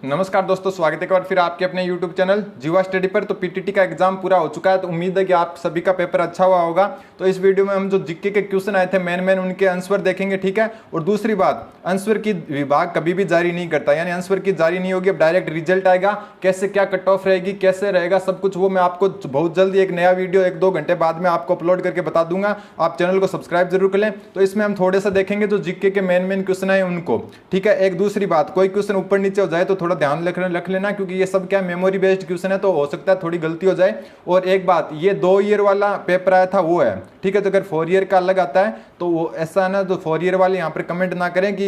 नमस्कार दोस्तों, स्वागत है एक बार फिर आपके अपने YouTube चैनल जीवा स्टडी पर। तो पीटीटी का एग्जाम पूरा हो चुका है, तो उम्मीद है कि आप सभी का पेपर अच्छा हुआ होगा। तो इस वीडियो में हम जो जीके के क्वेश्चन आए थे मेन उनके आंसर देखेंगे, ठीक है। और दूसरी बात, आंसर की विभाग कभी भी जारी नहीं करता, यानी आंसर की जारी नहीं होगी, अब डायरेक्ट रिजल्ट आएगा। कैसे क्या कट ऑफ रहेगी, कैसे रहेगा सब कुछ, वो मैं आपको बहुत जल्दी एक नया वीडियो 1-2 घंटे बाद में आपको अपलोड करके बता दूंगा। आप चैनल को सब्सक्राइब जरूर कर लें। तो इसमें हम थोड़े सा देखेंगे जो जीके के मेन क्वेश्चन है उनको, ठीक है। एक दूसरी बात, कोई क्वेश्चन ऊपर नीचे हो जाए तो थोड़ा ध्यान रख लेना, क्योंकि ये सब क्या मेमोरी बेस्ड क्वेश्चन है, तो हो सकता है थोड़ी गलती हो जाए। और एक बात, ये 2 ईयर वाला पेपर आया था वो है, ठीक है। तो अगर 4 ईयर का अलग आता है तो वो ऐसा है ना, जो 4 ईयर वाले यहाँ पर कमेंट ना करें कि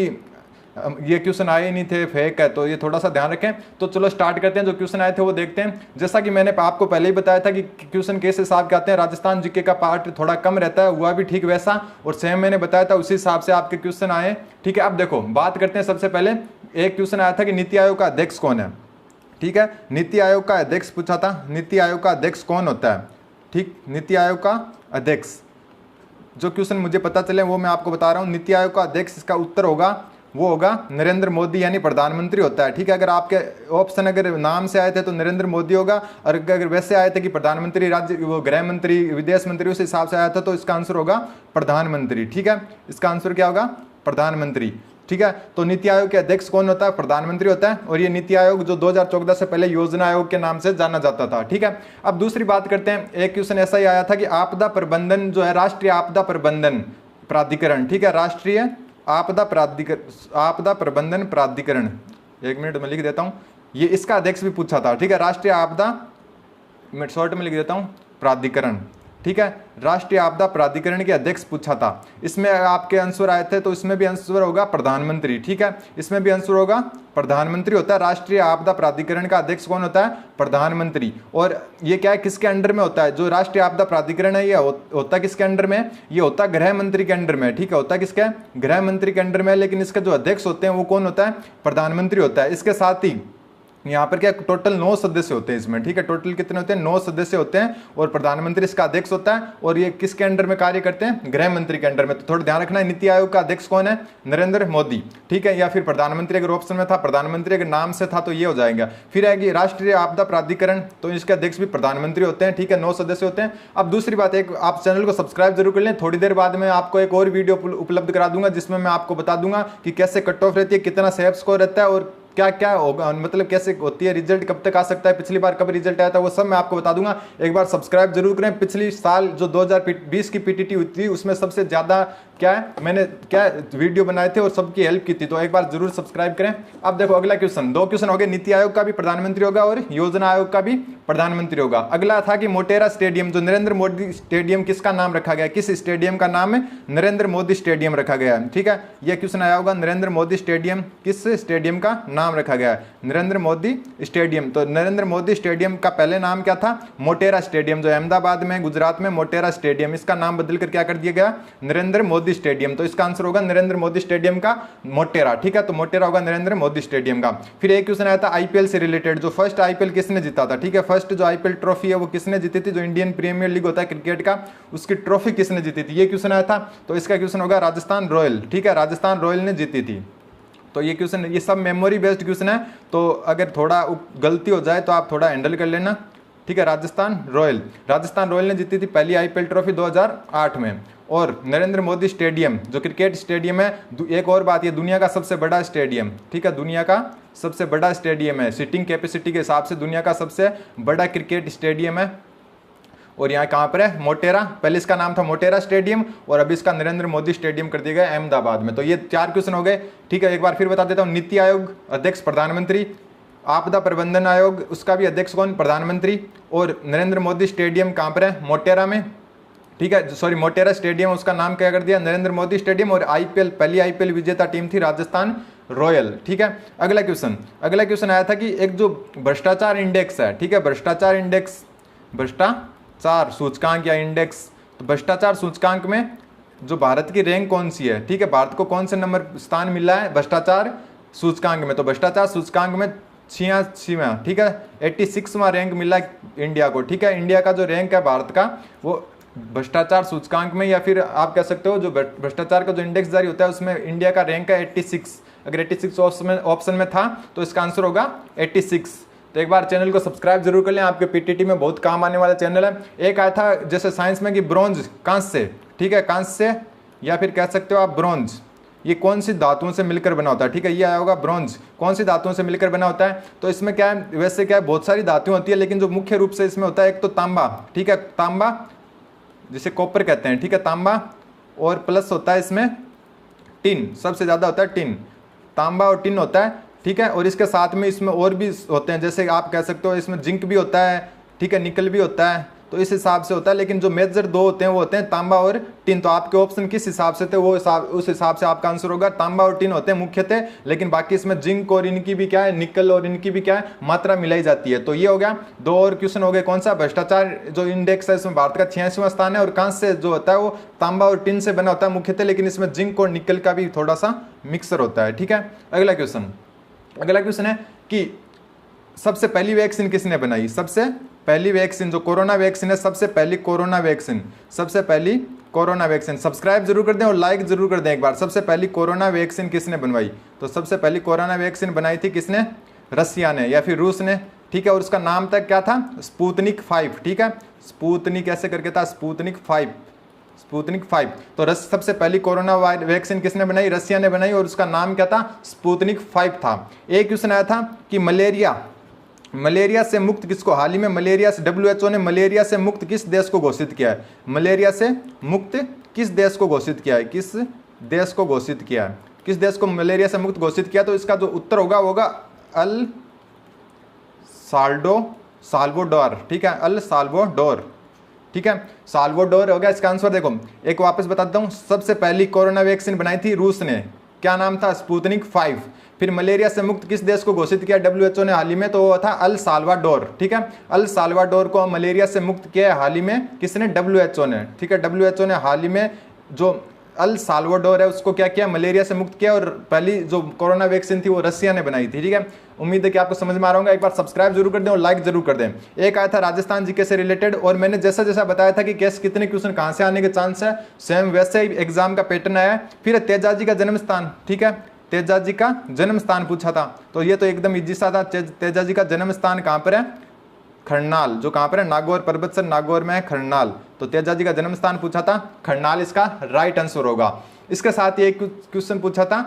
ये क्वेश्चन आए नहीं थे, फेक है, तो ये थोड़ा सा ध्यान रखें। तो चलो स्टार्ट करते हैं, जो क्वेश्चन आए थे वो देखते हैं। जैसा कि मैंने आपको पहले ही बताया था कि क्वेश्चन किस हिसाब के आते हैं, राजस्थान जीके का पार्ट थोड़ा कम रहता है, हुआ भी ठीक वैसा, और सेम मैंने बताया था उसी हिसाब से आपके क्वेश्चन आए, ठीक है। अब देखो बात करते हैं, सबसे पहले एक क्वेश्चन आया था कि नीति आयोग का अध्यक्ष कौन है, ठीक है। नीति आयोग का अध्यक्ष पूछा था, नीति आयोग का अध्यक्ष कौन होता है, ठीक। नीति आयोग का अध्यक्ष, जो क्वेश्चन मुझे पता चले वो मैं आपको बता रहा हूँ। नीति आयोग का अध्यक्ष, इसका उत्तर होगा वो होगा नरेंद्र मोदी, यानी प्रधानमंत्री होता है, ठीक है। अगर आपके ऑप्शन अगर नाम से आए थे तो नरेंद्र मोदी होगा, और अगर वैसे आए थे कि प्रधानमंत्री, राज्य वो गृह मंत्री, विदेश मंत्री, उस हिसाब से आया था तो इसका आंसर होगा प्रधानमंत्री, ठीक है। इसका आंसर क्या होगा, प्रधानमंत्री, ठीक है। तो नीति आयोग के अध्यक्ष कौन होता है, प्रधानमंत्री होता है। और ये नीति आयोग जो 2014 से पहले योजना आयोग के नाम से जाना जाता था, ठीक है। अब दूसरी बात करते हैं, एक क्वेश्चन ऐसा ही आया था कि आपदा प्रबंधन जो है, राष्ट्रीय आपदा प्रबंधन प्राधिकरण, ठीक है, राष्ट्रीय आपदा प्रबंधन प्राधिकरण, 1 मिनट में लिख देता हूं, ये इसका अध्यक्ष भी पूछा था, ठीक है। राष्ट्रीय आपदा, मैं शॉर्ट में लिख देता हूं, प्राधिकरण, ठीक है। राष्ट्रीय आपदा प्राधिकरण के अध्यक्ष पूछा था। इसमें आपके आंसर आए थे तो इसमें भी आंसर होगा प्रधानमंत्री, ठीक है। इसमें भी आंसर होगा प्रधानमंत्री होता है। राष्ट्रीय आपदा प्राधिकरण का अध्यक्ष कौन होता है, प्रधानमंत्री। और ये क्या है, किसके अंडर में होता है, जो राष्ट्रीय आपदा प्राधिकरण है ये होता किसके अंडर में, ये होता गृह मंत्री के अंडर में, ठीक है। होता किसके, गृह मंत्री के अंडर में, लेकिन इसके जो अध्यक्ष होते हैं वो कौन होता है, प्रधानमंत्री होता है। इसके साथ ही यहाँ पर क्या टोटल 9 सदस्य होते हैं इसमें, ठीक है। टोटल कितने होते हैं, 9 सदस्य होते हैं, और प्रधानमंत्री इसका अध्यक्ष होता है। और ये किसके अंडर में कार्य करते हैं, गृह मंत्री के अंडर में। तो थोड़ा ध्यान रखना है, नीति आयोग का अध्यक्ष कौन है, नरेंद्र मोदी, ठीक है। या फिर प्रधानमंत्री, अगर ऑप्शन में था प्रधानमंत्री, अगर नाम से था तो ये हो जाएगा। फिर आएगी राष्ट्रीय आपदा प्राधिकरण, तो इसके अध्यक्ष भी प्रधानमंत्री होते हैं, ठीक है। 9 सदस्य होते हैं। अब दूसरी बात, एक आप चैनल को सब्सक्राइब जरूर कर लें। थोड़ी देर बाद में आपको एक और वीडियो उपलब्ध करा दूंगा जिसमें मैं आपको बता दूंगा कि कैसे कट ऑफ रहती है, कितना सेफ स्कोर रहता है, और क्या क्या होगा, मतलब कैसे होती है, रिजल्ट कब तक आ सकता है, पिछली बार कब रिजल्ट आया था, वो सब मैं आपको बता दूंगा। एक बार सब्सक्राइब जरूर करें। पिछली साल जो 2020 की पीटीटी हुई थी उसमें सबसे ज्यादा क्या है, मैंने क्या वीडियो बनाए थे और सबकी हेल्प की थी, तो एक बार जरूर सब्सक्राइब करें। अब देखो अगला क्वेश्चन, 2 क्वेश्चन हो गए, नीति आयोग का भी प्रधानमंत्री होगा और योजना आयोग का भी प्रधानमंत्री होगा। अगला था कि मोटेरा स्टेडियम, जो नरेंद्र मोदी स्टेडियम, किसका नाम रखा गया, किस स्टेडियम का नाम है, नरेंद्र मोदी स्टेडियम रखा गया है, ठीक है। यह क्वेश्चन आया होगा, नरेंद्र मोदी स्टेडियम, किस स्टेडियम का नाम रखा गया है, नरेंद्र मोदी स्टेडियम। तो नरेंद्र मोदी स्टेडियम का पहले नाम क्या था, मोटेरा स्टेडियम, जो अहमदाबाद में, गुजरात में मोटेरा स्टेडियम, इसका नाम बदल कर क्या कर दिया गया, नरेंद्र मोदी स्टेडियम। तो इसका आंसर होगा नरेंद्र मोदी स्टेडियम का मोटेरा, ठीक है। तो मोटेरा होगा नरेंद्र मोदी स्टेडियम का। फिर एक क्वेश्चन आया था आईपीएल से रिलेटेड, जो फर्स्ट आईपीएल किसने जीता था, ठीक है। फर्स्ट जो आईपीएल ट्रॉफी है वो किसने जीती थी, जो इंडियन प्रीमियर लीग होता है क्रिकेट का, उसकी ट्रॉफी किसने जीती थी, ये क्वेश्चन आया था। तो इसका क्वेश्चन होगा राजस्थान रॉयल, ठीक है, राजस्थान रॉयल ने जीती थी। तो ये क्वेश्चन, ये सब मेमोरी बेस्ड क्वेश्चन है, तो अगर थोड़ा गलती हो जाए तो आप थोड़ा हैंडल कर लेना, ठीक है। राजस्थान रॉयल ने जीती थी पहली आईपीएल ट्रॉफी 2008 में। और नरेंद्र मोदी स्टेडियम जो क्रिकेट स्टेडियम है, एक और बात, ये दुनिया का सबसे बड़ा स्टेडियम, ठीक है, दुनिया का सबसे बड़ा स्टेडियम है, सीटिंग कैपेसिटी के हिसाब से दुनिया का सबसे बड़ा क्रिकेट स्टेडियम है। और यहाँ कहाँ पर है, मोटेरा, पहले इसका नाम था मोटेरा स्टेडियम और अभी इसका नरेंद्र मोदी स्टेडियम कर दिया गया अहमदाबाद में। तो ये 4 क्वेश्चन हो गए, ठीक है। एक बार फिर बता देता हूँ, नीति आयोग अध्यक्ष प्रधानमंत्री, आपदा प्रबंधन आयोग उसका भी अध्यक्ष कौन, प्रधानमंत्री, और नरेंद्र मोदी स्टेडियम कहाँ पर है, मोटेरा में, ठीक है। सॉरी, मोटेरा स्टेडियम, उसका नाम क्या कर दिया, नरेंद्र मोदी स्टेडियम। और आईपीएल, पहली आईपीएल विजेता टीम थी राजस्थान रॉयल, ठीक है। अगला क्वेश्चन आया था कि एक जो भ्रष्टाचार इंडेक्स है, ठीक है, भ्रष्टाचार सूचकांक या इंडेक्स, तो भ्रष्टाचार सूचकांक में जो भारत की रैंक कौन सी है, ठीक है, भारत को कौन से नंबर स्थान मिला है भ्रष्टाचार सूचकांक में, तो भ्रष्टाचार सूचकांक में 86वां, ठीक है, 86वां रैंक मिला इंडिया को, ठीक है। इंडिया का जो रैंक है भारत का वो भ्रष्टाचार सूचकांक में, या फिर आप कह सकते हो जो भ्रष्टाचार का जो इंडेक्स जारी होता है उसमें इंडिया का रैंक है अगर 86 ऑप्शन में था तो इसका आंसर होगा 86। तो एक बार चैनल को सब्सक्राइब जरूर कर लें, आपके पीटीटी में बहुत काम आने वाला चैनल है। एक आया था जैसे साइंस में कि ब्रॉन्ज कांस्य, ठीक है, कांस्य या फिर कह सकते हो आप ब्रॉन्ज, ये कौन सी धातुओं से मिलकर बना होता है, ठीक है, ये आया होगा ब्रॉन्ज कौन सी धातुओं से मिलकर बना होता है। तो इसमें क्या है, वैसे क्या है, बहुत सारी धातुएं होती है, लेकिन जो मुख्य रूप से इसमें होता है एक तो तांबा, ठीक है, तांबा जिसे कॉपर कहते हैं, ठीक है, तांबा, और प्लस होता है इसमें टिन, सबसे ज़्यादा होता है टिन, तांबा और टिन होता है, ठीक है। और इसके साथ में इसमें और भी होते हैं, जैसे आप कह सकते हो इसमें जिंक भी होता है, ठीक है, निकल भी होता है, तो इस हिसाब से होता है। लेकिन जो मेजर दो होते हैं वो होते हैं तांबा और टिन। तो आपके ऑप्शन किस हिसाब से थे वो उस हिसाब से आपका आंसर होगा, तांबा और टिन होते हैं मुख्य थे, लेकिन बाकी इसमें जिंक और इनकी भी क्या है, निकल और इनकी भी क्या है, मात्रा मिलाई जाती है। तो ये हो गया। दो और क्वेश्चन हो गए, कौन सा, भ्रष्टाचार जो इंडेक्स है इसमें भारत का 86वां स्थान है, और कांस्य जो होता है वो तांबा और टिन से बना होता है मुख्यतः, लेकिन इसमें जिंक और निकल का भी थोड़ा सा मिक्सर होता है, ठीक है। अगला क्वेश्चन है कि सबसे पहली वैक्सीन किसने बनाई, सबसे पहली वैक्सीन जो कोरोना वैक्सीन है, सबसे पहली कोरोना वैक्सीन। सब्सक्राइब जरूर कर दें और लाइक जरूर कर दें एक बार। सबसे पहली कोरोना वैक्सीन किसने बनवाई, तो सबसे पहली कोरोना वैक्सीन बनाई थी किसने, रसिया ने या फिर रूस ने, ठीक है। और उसका नाम तक क्या था, स्पुतनिक 5, ठीक है, स्पुतनिक ऐसे करके था, स्पुतनिक 5। तो सबसे पहली कोरोना वैक्सीन किसने बनाई, रसिया ने बनाई, और उसका नाम क्या था, स्पुतनिक 5 था। एक क्वेश्चन आया था कि मलेरिया से मुक्त किसको, हाल ही में मलेरिया से WHO ने मलेरिया से मुक्त किस देश को घोषित किया है, मलेरिया से मुक्त किस देश को घोषित किया है, किस देश को मलेरिया से मुक्त घोषित किया। तो इसका जो उत्तर होगा अल साल्वाडोर, ठीक है, अल साल्वाडोर, ठीक है, साल्वाडोर हो गया इसका आंसर। देखो एक वापस बताता हूँ, सबसे पहली कोरोना वैक्सीन बनाई थी रूस ने, क्या नाम था, स्पुतनिक 5। फिर मलेरिया से मुक्त किस देश को घोषित किया WHO ने हाल ही में, तो वो था अल साल्वाडोर, ठीक है। अल साल्वाडोर को मलेरिया से मुक्त किया है हाल ही में किसने, WHO ने, ठीक है। WHO ने हाल ही में जो अल साल्वाडोर है उसको क्या किया, मलेरिया से मुक्त किया, और पहली जो कोरोना वैक्सीन थी वो रसिया ने बनाई थी, ठीक है। उम्मीद है कि आपको समझ में आ रहा होगा। एक बार सब्सक्राइब जरूर कर दें और लाइक जरूर कर दें। एक आया था राजस्थान जीके से रिलेटेड, और मैंने जैसा बताया था कि कैसे कितने क्वेश्चन कहाँ से आने के चांस है, सेम वैसे ही एग्जाम का पैटर्न आया है। फिर तेजाजी का जन्म स्थान, ठीक है, तेजाजी का जन्म स्थान पूछा था, तो ये तो एकदम इजी सा था। तेजाजी का जन्म स्थान कहाँ पर है, खरनाल, जो कहाँ पर है, नागौर पर्वत सर, नागौर में है खरनाल। तो तेजाजी का जन्म स्थान पूछा था खरनाल, इसका राइट आंसर होगा। इसके साथ ही एक क्वेश्चन पूछा था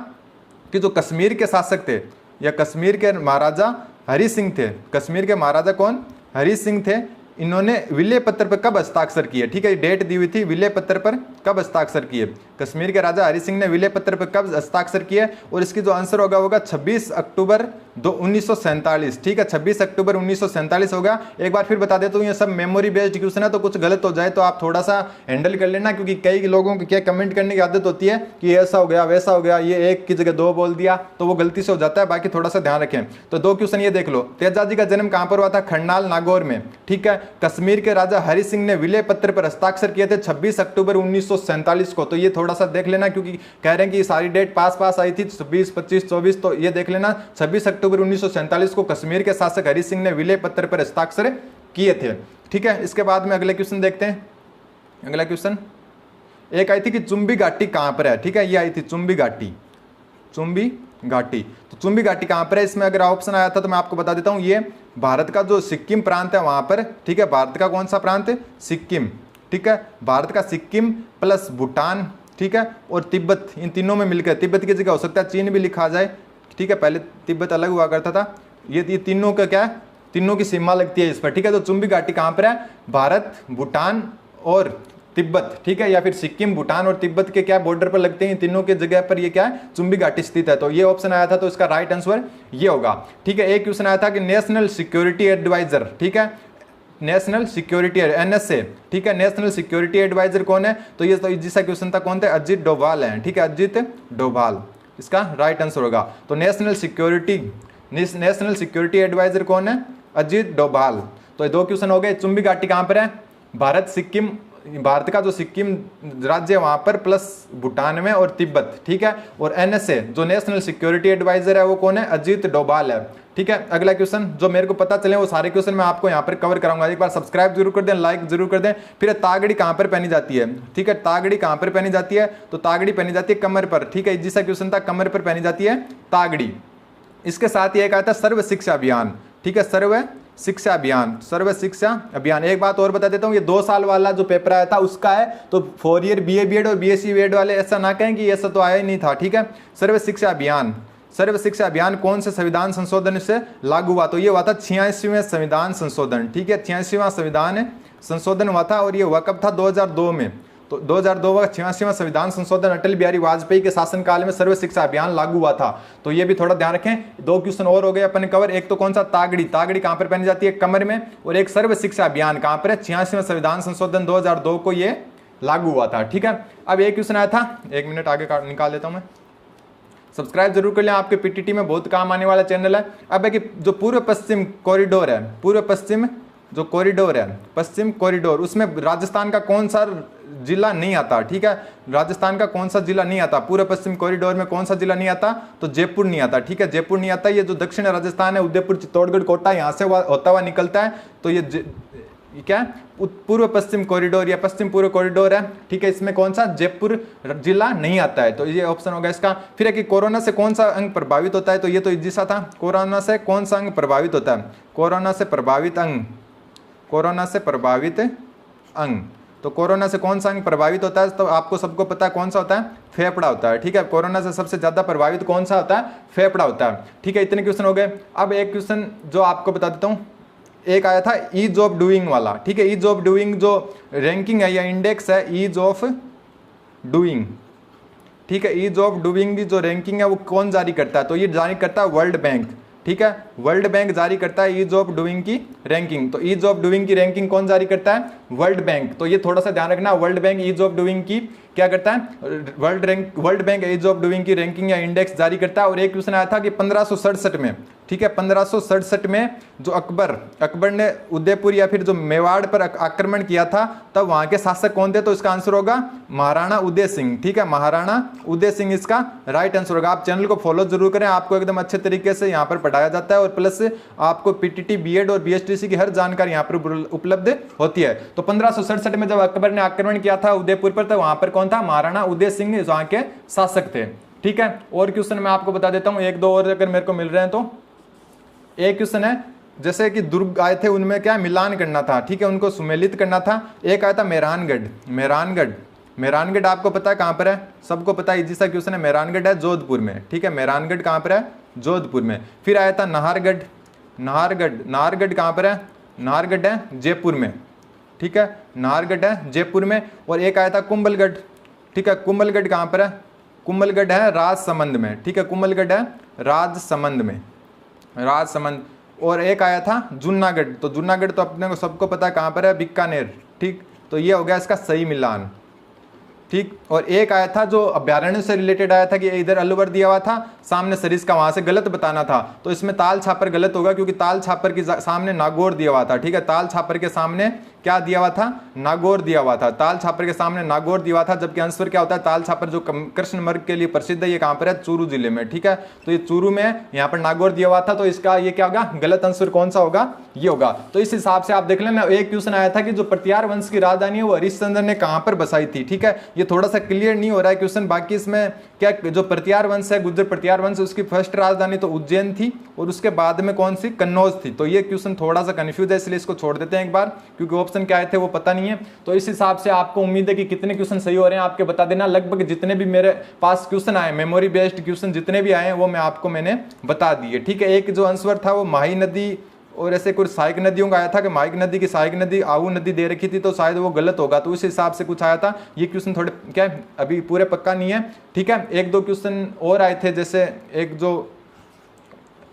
कि जो कश्मीर के शासक थे या कश्मीर के महाराजा हरि सिंह थे, कश्मीर के महाराजा कौन, हरि सिंह थे, इन्होंने विलय पत्र पर कब हस्ताक्षर किए, ठीक है, डेट दी हुई थी, विलय पत्र पर कब हस्ताक्षर किए, कश्मीर के राजा हरि सिंह ने विलय पत्र पर कब हस्ताक्षर किए। और इसकी जो आंसर होगा 26 अक्टूबर 1947, ठीक है, 26 अक्टूबर 1947 होगा। एक बार फिर बता देता हूँ, ये सब मेमोरी बेस्ड क्वेश्चन है, तो कुछ गलत हो जाए तो आप थोड़ा सा हैंडल कर लेना, क्योंकि कई लोगों की क्या कमेंट करने की आदत होती है कि ऐसा हो गया वैसा हो गया, ये एक की जगह दो बोल दिया, तो वो गलती से हो जाता है, बाकी थोड़ा सा ध्यान रखें। तो दो क्वेश्चन ये देख लो, तेजाजी का जन्म कहाँ पर हुआ था, खरनाल, नागौर में, ठीक है। कश्मीर के राजा हरि सिंह ने विलय पत्र पर हस्ताक्षर किए थे 26 अक्टूबर 1947 को, तो ये थोड़ा सा देख लेना, क्योंकि कह रहे हैं कि सारी डेट पास आई थी, 26, 25, 24, तो ये देख लेना 26 अक्टूबर 1947 को कश्मीर के शासक हरि सिंह ने विलय पत्र पर हस्ताक्षर किए थे, ठीक है। इसके बाद में अगले क्वेश्चन देखते हैं। अगला क्वेश्चन एक आई थी कि चुंबी घाटी कहां पर है, ठीक है, ये आई थी चुंबी घाटी, तो चुंबी घाटी कहां पर है, इसमें अगर ऑप्शन आया था तो मैं आपको बता देता हूं, ये भारत का जो सिक्किम प्रांत है वहां पर, ठीक है, भारत का कौन सा प्रांत है, सिक्किम, ठीक है, भारत का सिक्किम प्लस भूटान, ठीक है, और तिब्बत, इन तीनों में मिलकर, तिब्बत की जगह हो सकता है चीन भी लिखा जाए, ठीक है, पहले तिब्बत अलग हुआ करता था, ये तीनों का क्या है, तीनों की सीमा लगती है इस पर, ठीक है। तो चुंबी घाटी कहां पर है, भारत, भूटान और तिब्बत, ठीक है, या फिर सिक्किम, भूटान और तिब्बत के क्या बॉर्डर पर लगते हैं, तीनों के जगह पर ये क्या है, चुंबी घाटी स्थित है। तो ये ऑप्शन आया था, तो इसका राइट आंसर ये होगा, ठीक है। एक क्वेश्चन आया था कि नेशनल सिक्योरिटी एडवाइजर, ठीक है, नेशनल सिक्योरिटी NSA, ठीक है, नेशनल सिक्योरिटी एडवाइजर कौन है, तो ये तो इजी सा क्वेश्चन था, कौन थे, अजीत डोभाल है, ठीक है, अजीत डोभाल इसका राइट आंसर होगा। तो नेशनल सिक्योरिटी एडवाइजर कौन है, अजीत डोभाल। तो ये दो क्वेश्चन हो गए। चुंबी घाटी कहां पर है, भारत, सिक्किम, भारत का जो सिक्किम राज्य है वहां पर, प्लस भूटान में और तिब्बत, ठीक है। और एनएसए जो नेशनल सिक्योरिटी एडवाइजर है वो कौन है, अजीत डोभाल है, ठीक है। अगला क्वेश्चन जो मेरे को पता चले वो सारे क्वेश्चन मैं आपको यहाँ पर कवर कराऊंगा। एक बार सब्सक्राइब जरूर कर दें, लाइक जरूर कर दें। फिर तागड़ी कहाँ पर पहनी जाती है, ठीक है, तागड़ी कहाँ पर पहनी जाती है, तो तागड़ी पहनी जाती है कमर पर, ठीक है। जिसका क्वेश्चन था कमर पर पहनी जाती है तागड़ी। इसके साथ ही एक आता है सर्व शिक्षा अभियान, ठीक है, सर्व शिक्षा अभियान, सर्व शिक्षा अभियान। एक बात और बता देता हूँ, ये 2 साल वाला जो पेपर आया था उसका है, तो 4 ईयर बीए बीएड और बीएससी बीएड वाले ऐसा ना कहें कि ऐसा तो आया ही नहीं था, ठीक है। सर्व शिक्षा अभियान, सर्व शिक्षा अभियान कौन से संविधान संशोधन से लागू हुआ, तो ये हुआ था 86वें संविधान संशोधन, ठीक है, 86वां संविधान संशोधन हुआ था। और ये हुआ कब था, 2002 में। तो 2002 का 86वां संविधान संशोधन अटल बिहारी वाजपेयी के शासनकाल में सर्व शिक्षा अभियान लागू हुआ था। तो ये भी थोड़ा ध्यान रखें। 2 क्वेश्चन और हो गए अपन कवर। एक तो कौन सा, तागड़ी, तागड़ी कहां पर पहनी जाती है, कमर में। और एक सर्व शिक्षा अभियान कहां पर है, 86वां संविधान संशोधन 2002 को ये लागू हुआ था, ठीक है। अब एक क्वेश्चन आया था, 1 मिनट आगे निकाल देता हूं मैं। सब्सक्राइब जरूर कर लें, आपके पीटीटी में बहुत काम आने वाला चैनल है। अब है कि जो पूर्व पश्चिम कॉरिडोर है, पूर्व पश्चिम जो कॉरिडोर है, पश्चिम कॉरिडोर, उसमें राजस्थान का कौन सा जिला नहीं आता, ठीक है। राजस्थान का कौन सा जिला नहीं आता, पूर्व पश्चिम कॉरिडोर में कौन सा जिला नहीं आता, तो जयपुर नहीं आता, ठीक है, जयपुर नहीं आता। ये जो दक्षिण राजस्थान है, उदयपुर, चित्तौड़गढ़, कोटा, यहाँ से होता हुआ निकलता है। तो ये क्या है, पूर्व पश्चिम कॉरिडोर या पश्चिम पूर्व कॉरिडोर है, ठीक है। इसमें कौन सा, जयपुर जिला नहीं आता है, तो ये ऑप्शन होगा इसका। फिर है कि कोरोना से कौन सा अंग प्रभावित होता है, तो ये तो इजी सा था। कोरोना से कौन सा अंग प्रभावित होता है, कोरोना से प्रभावित अंग, कोरोना से प्रभावित अंग, तो कोरोना से कौन सा अंग प्रभावित होता है, तो आपको सबको पता है कौन सा होता है, फेफड़ा होता है, ठीक है। कोरोना से सबसे ज्यादा प्रभावित कौन सा होता है, फेफड़ा होता है, ठीक है। इतने क्वेश्चन हो गए। अब एक क्वेश्चन जो आपको बता देता हूँ, एक आया था ईज ऑफ डूइंग वाला, ठीक है। ईज ऑफ डूइंग जो रैंकिंग है या इंडेक्स है, ईज ऑफ डूइंग, ठीक है। ईज ऑफ डूइंग की जो रैंकिंग है वो कौन जारी करता है, तो ये जारी करता है वर्ल्ड बैंक, ठीक है। वर्ल्ड बैंक जारी करता है ईज ऑफ डूइंग की रैंकिंग। तो ईज ऑफ डूइंग की रैंकिंग कौन जारी करता है, वर्ल्ड बैंक। तो ये थोड़ा सा ध्यान रखना, world bank ease of doing की क्या करता है, world bank ease of doing की रैंकिंग या इंडेक्स जारी करता है। और एक क्वेश्चन आया था कि 1567 में, ठीक है, 1567 में जो अकबर ने उदयपुर या फिर जो मेवाड़ पर आक्रमण किया था, तब वहां के शासक कौन थे, तो इसका आंसर होगा महाराणा उदय सिंह, ठीक है, महाराणा उदय सिंह इसका राइट आंसर होगा। आप चैनल को फॉलो जरूर करें, आपको एकदम अच्छे तरीके से यहाँ पर पढ़ाया जाता है, और प्लस आपको पीटीटी बीएड और बीएसटीसी की हर जानकारी यहाँ पर उपलब्ध होती है। तो 1567 में जब अकबर ने आक्रमण किया था उदयपुर पर, तो वहां पर कौन था, महाराणा उदय सिंह वहां के शासक थे, ठीक है। और क्वेश्चन मैं आपको बता देता हूं, 1-2 और अगर मेरे को मिल रहे हैं तो। एक क्वेश्चन है, जैसे कि दुर्ग आए थे, उनमें क्या मिलान करना था, ठीक है, उनको सुमेलित करना था। एक आया था मेहरानगढ़, मेहरानगढ़, मेहरानगढ़ आपको पता है कहां पर है, सबको पता है, इजी सा क्वेश्चन है। मेहरानगढ़ है जोधपुर में, ठीक है, मेहरानगढ़ कहां पर है, जोधपुर में। फिर आया था नाहरगढ़, नाहरगढ़, नाहरगढ़ कहां पर है, नाहरगढ़ है जयपुर में, ठीक है, नाहरगढ़ है जयपुर में। और एक आया था कुंभलगढ़, ठीक है, कुंभलगढ़ कहां पर है, कुंभलगढ़ है राजसमंद में, ठीक है, कुंभलगढ़ है राजसमंद में, राजसमंद। और एक आया था जूनागढ़, तो जूनागढ़ तो अपने को सबको पता है कहां पर है, बीकानेर, ठीक। तो ये हो गया इसका सही मिलान, ठीक। और एक आया था जो अभ्यारण्य से रिलेटेड आया था कि इधर अलवर दिया हुआ था, सामने सरिस्का, वहां से गलत बताना था। तो इसमें ताल छापर गलत होगा, क्योंकि ताल छापर के सामने नागौर दिया हुआ था, ठीक है, ताल छापर के सामने क्या दिया हुआ था, नागौर दिया हुआ था, ताल छापर के सामने नागौर दिया हुआ था। जबकि आंसर क्या होता है, ताल छापर जो कृष्ण मृग के लिए प्रसिद्ध है, ये कहां पर है, चूरू जिले में, ठीक है। तो ये चूरू में, यहाँ पर नागौर दिया हुआ था, तो इसका ये क्या होगा, गलत आंसर कौन सा होगा, ये होगा। तो इस हिसाब से आप देख लेना। एक क्वेश्चन आया था कि जो प्रत्यार वंश की राजधानी है वो हरिश्चंद्र ने कहां पर बसाई थी, ठीक है। ये थोड़ा सा क्लियर नहीं हो रहा है क्वेश्चन, बाकी इसमें क्या, जो प्रत्यार वंश है, गुर्जर प्रत्यार वंश, उसकी फर्स्ट राजधानी तो उज्जैन थी, और उसके बाद में कौन सी, कन्नौज थी। तो ये क्वेश्चन थोड़ा सा कंफ्यूज है, इसलिए इसको छोड़ देते हैं एक बार, क्योंकि ऑप्शन क्या आए थे वो पता नहीं है। तो इस हिसाब से आपको उम्मीद है कि कितने क्वेश्चन सही हो रहे हैं आपके बता देना। लगभग जितने भी मेरे पास क्वेश्चन आए, मेमोरी बेस्ड क्वेश्चन जितने भी आए, वो मैं आपको मैंने बता दिए, ठीक है। एक जो आंसर था वो माही नदी और ऐसे कुछ सहायक नदियों का आया था कि माइक नदी की सहायक नदी आहू नदी दे रखी थी, तो शायद वो गलत होगा, तो उस हिसाब से कुछ आया था। ये क्वेश्चन थोड़े क्या है, अभी पूरे पक्का नहीं है, ठीक है। 1-2 क्वेश्चन और आए थे, जैसे एक जो,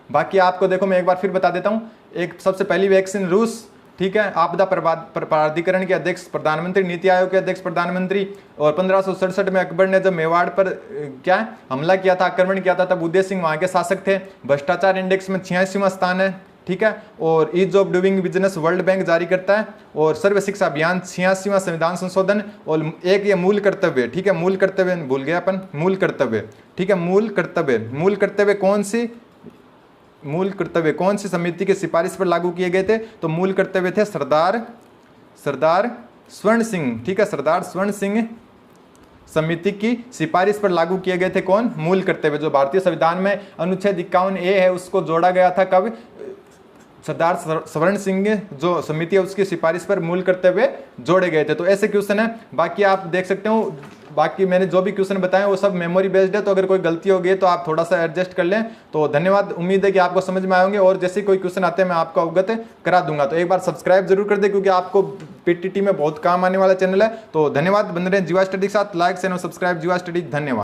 बाकी आपको देखो मैं एक बार फिर बता देता हूँ। एक सबसे पहली वैक्सीन रूस, ठीक है, आपदा प्राधिकरण के अध्यक्ष प्रधानमंत्री, नीति आयोग के अध्यक्ष प्रधानमंत्री। और 1567 में अकबर ने जब मेवाड़ पर क्या हमला किया था, आक्रमण किया था, तब उदय सिंह वहां के शासक थे। भ्रष्टाचार इंडेक्स में 86वां स्थान है, ठीक है। और ease of doing business world bank जारी करता है। और सर्व शिक्षा अभियान 86वां संविधान संशोधन। और एक ये मूल कर्तव्य, ठीक है, मूल कर्तव्य भूल गया अपन, मूल कर्तव्य, ठीक है, मूल कर्तव्य कौन सी समिति की सिफारिश पर लागू किए गए थे? तो मूल कर्तव्य थे सरदार स्वर्ण सिंह, ठीक है, सरदार स्वर्ण सिंह समिति की सिफारिश पर लागू किए गए थे। कौन? मूल कर्तव्य। जो भारतीय संविधान में अनुच्छेद 51A है उसको जोड़ा गया था कब? सरदार स्वर्ण सिंह जो समिति है उसकी सिफारिश पर मूल कर्तव्य जोड़े गए थे। तो ऐसे क्वेश्चन है। बाकी आप देख सकते हो, बाकी मैंने जो भी क्वेश्चन बताए वो सब मेमोरी बेस्ड है, तो अगर कोई गलती हो गई तो आप थोड़ा सा एडजस्ट कर लें। तो धन्यवाद, उम्मीद है कि आपको समझ में आएंगे और जैसे कोई क्वेश्चन आते हैं मैं आपको अवगत करा दूंगा। तो एक बार सब्सक्राइब जरूर कर दे क्योंकि आपको पीटीटी में बहुत काम आने वाला चैनल है। तो धन्यवाद, बन रहे हैं जीवा स्टडी के साथ। लाइक, चैनल, सब्सक्राइब जीवा स्टडी। धन्यवाद।